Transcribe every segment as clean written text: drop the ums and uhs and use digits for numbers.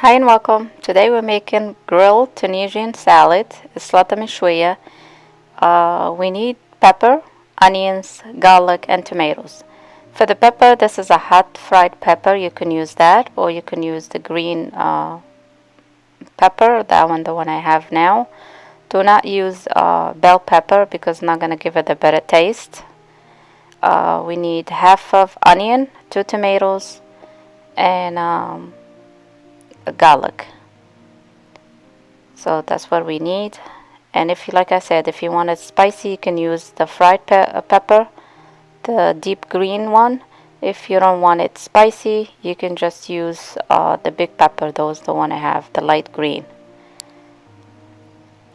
Hi and welcome. Today we're making grilled Tunisian salad, Slata Mechouia. We need pepper, onions, garlic, and tomatoes. For the pepper, this is a hot fried pepper. You can use that, or you can use the green pepper, the one I have now. Do not use bell pepper because it's not going to give it a better taste. We need half of onion, 2 tomatoes, and garlic. So that's what we need. And if you, like I said, if you want it spicy, you can use the fried pepper, the deep green one. If you don't want it spicy, you can just use the big pepper. Those the one I have, the light green.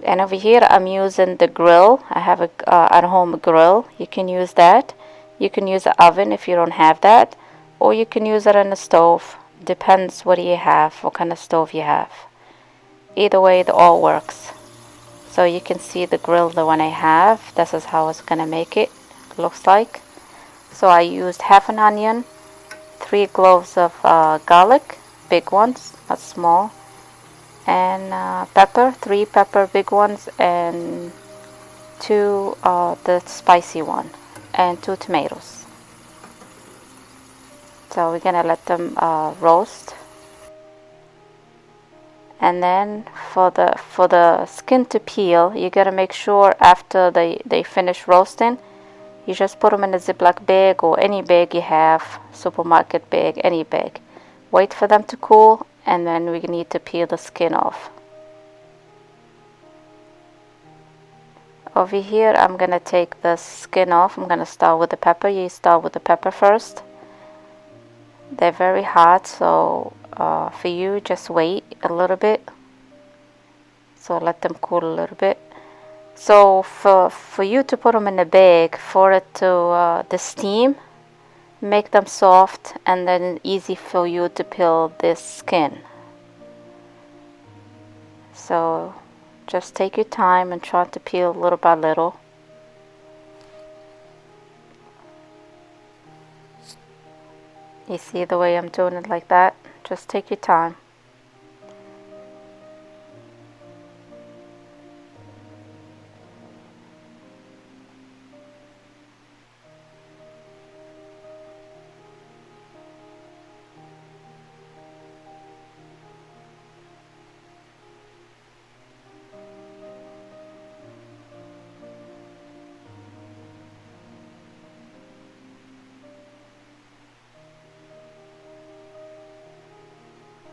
And over here I'm using the grill. I have a at-home grill. You can use that. You can use an oven if you don't have that, or you can use it on the stove. Depends what you have, what kind of stove you have. Either way, it all works. So you can see the grill, the one I have. This is how it's gonna make it. Looks like. So I used half an onion, 3 cloves of garlic, big ones, not small, and pepper, 3 pepper, big ones, and 2 the spicy one, and 2 tomatoes. So we're gonna let them roast. And then for the skin to peel, you gotta make sure after they finish roasting, you just put them in a Ziploc bag or any bag you have, supermarket bag, any bag. Wait for them to cool, and then we need to peel the skin off. Over here I'm gonna take the skin off. I'm gonna start with the pepper. You start with the pepper first. They're very hot, so for you, just wait a little bit. So let them cool a little bit. So for you to put them in a bag, for it to the steam, make them soft, and then easy for you to peel this skin. So just take your time and try to peel little by little. You see the way I'm doing it like that? Just take your time.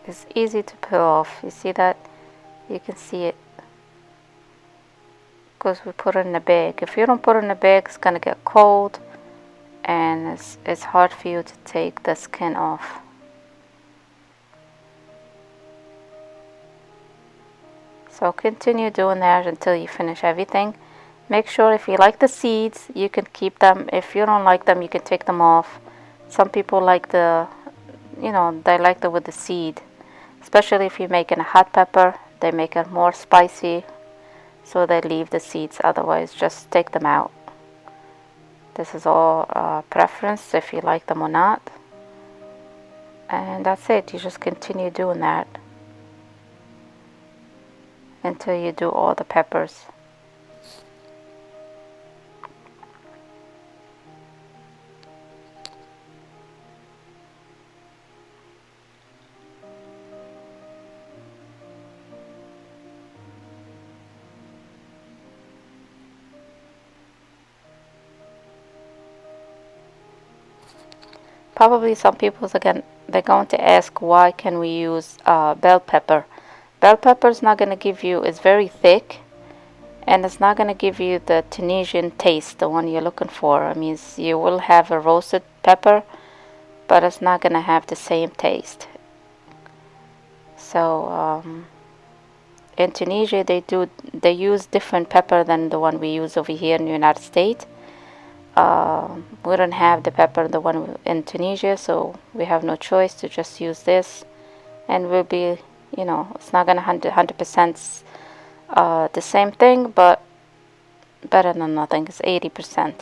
It's easy to peel off. You see that? You can see it because we put it in a bag. If you don't put it in a bag, it's gonna get cold, and it's hard for you to take the skin off. So continue doing that until you finish everything. Make sure if you like the seeds, you can keep them. If you don't like them, you can take them off. Some people like they like the with the seed. Especially if you're making a hot pepper, they make it more spicy, so they leave the seeds. Otherwise, just take them out. This is all preference, if you like them or not. And that's it. You just continue doing that until you do all the peppers. Probably some people again, they're going to ask, why can we use bell pepper? Bell pepper is not going to give you, it's very thick, and it's not going to give you the Tunisian taste, the one you're looking for. I mean, you will have a roasted pepper, but it's not going to have the same taste. So in Tunisia, they use different pepper than the one we use over here in the United States. We don't have the pepper, the one in Tunisia, so we have no choice to just use this, and we'll be, it's not gonna 100% the same thing, but better than nothing. It's 80%.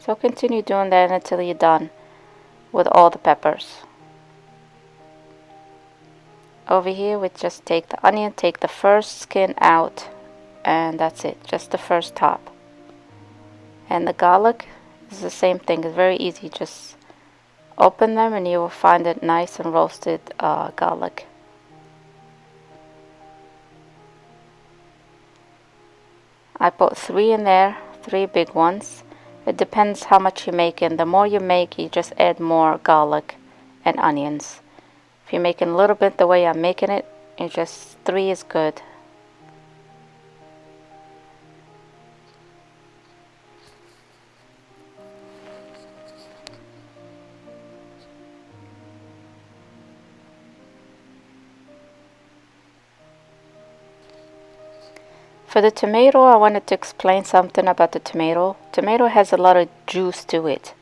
So continue doing that until you're done with all the peppers. Over here we just take the onion, take the first skin out, and that's it, just the first top. And the garlic is the same thing, it's very easy, just open them and you will find it nice and roasted garlic. I put 3 in there, 3 big ones. It depends how much you make, and the more you make, you just add more garlic and onions. If you're making a little bit the way I'm making it, you just 3 is good. For the tomato, I wanted to explain something about the tomato. Tomato has a lot of juice to it,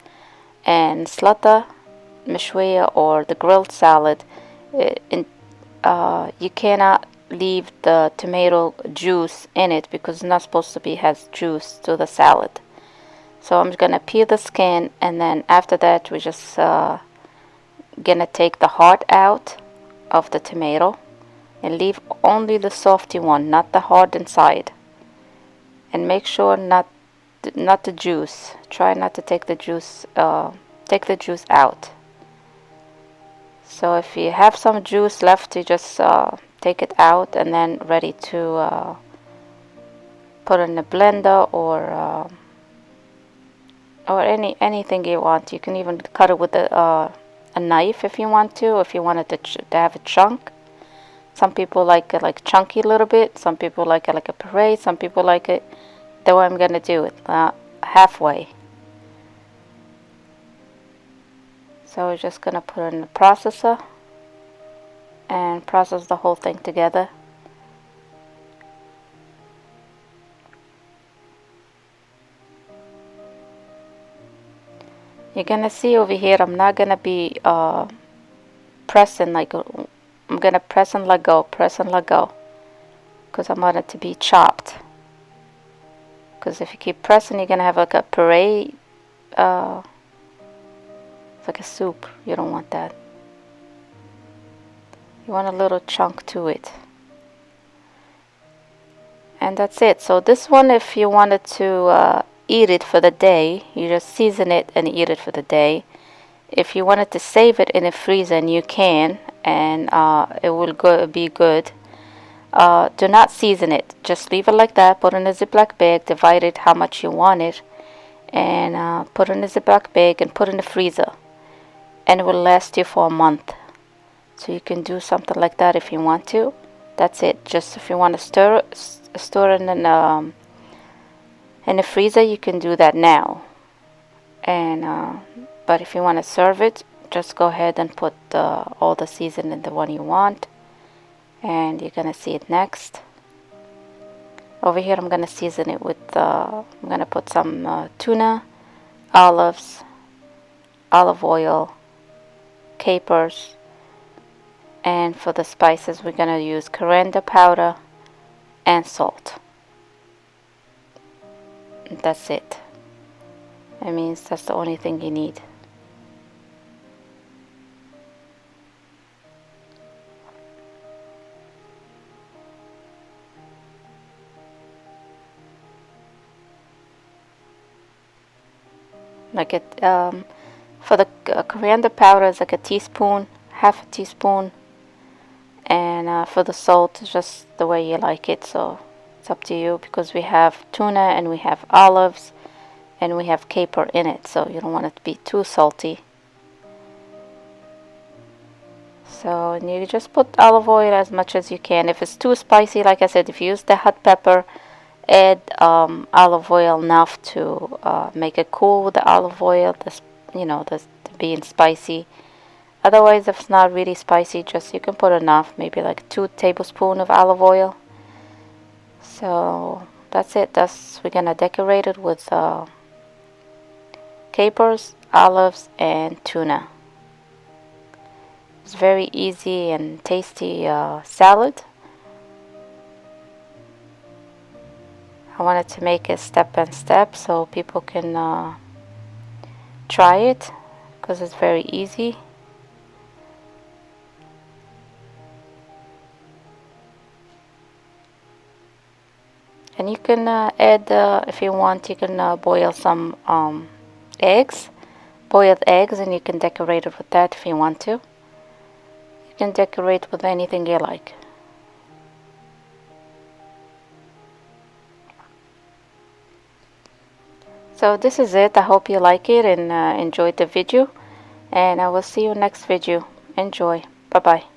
and Slata Mechouia or the grilled salad, you cannot leave the tomato juice in it because it's not supposed to be has juice to the salad. So I'm gonna peel the skin, and then after that we just gonna take the heart out of the tomato and leave only the softy one, not the hard inside. And make sure not the juice. Try not to take the juice out. So if you have some juice left, you just take it out and then ready to put in a blender or anything you want. You can even cut it with a knife if you want to. If you wanted to have a chunk. Some people like it like chunky a little bit. Some people like it like a puree. Some people like it the way I'm gonna do it, halfway. So we're just gonna put it in the processor and process the whole thing together. You're gonna see over here, I'm not gonna be pressing like I'm gonna press and let go, because I want it to be chopped. Because if you keep pressing, you're gonna have like a puree, it's like a soup. You don't want that. You want a little chunk to it. And that's it. So this one, if you wanted to eat it for the day, you just season it and eat it for the day. If you wanted to save it in the freezer, and you can, and it will be good. Do not season it. Just leave it like that. Put it in a Ziploc bag. Divide it how much you want it, and put it in a Ziploc bag and put it in the freezer. And it will last you for a month. So you can do something like that if you want to. That's it. Just if you want to store it in the freezer, you can do that now. And but if you want to serve it, just go ahead and put all the seasoning in the one you want. And you're gonna see it next. Over here I'm gonna season it with I'm gonna put some tuna, olives, olive oil, capers, and for the spices we're gonna use coriander powder and salt. And that's it. That means that's the only thing you need. Like it for the coriander powder is like a teaspoon, half a teaspoon, and for the salt it's just the way you like it. So it's up to you, because we have tuna and we have olives and we have caper in it, so you don't want it to be too salty. So, and you just put olive oil as much as you can. If it's too spicy, like I said, if you use the hot pepper, add olive oil enough to make it cool with the olive oil, the being spicy. Otherwise, if it's not really spicy, just you can put enough, maybe like 2 tablespoons of olive oil. So that's it. We're gonna decorate it with capers, olives, and tuna. It's very easy and tasty salad. I wanted to make it step by step so people can try it because it's very easy. And you can add, if you want, you can boil some eggs, boiled eggs, and you can decorate it with that if you want to. You can decorate with anything you like. So this is it. I hope you like it and enjoyed the video. And I will see you next video. Enjoy. Bye bye.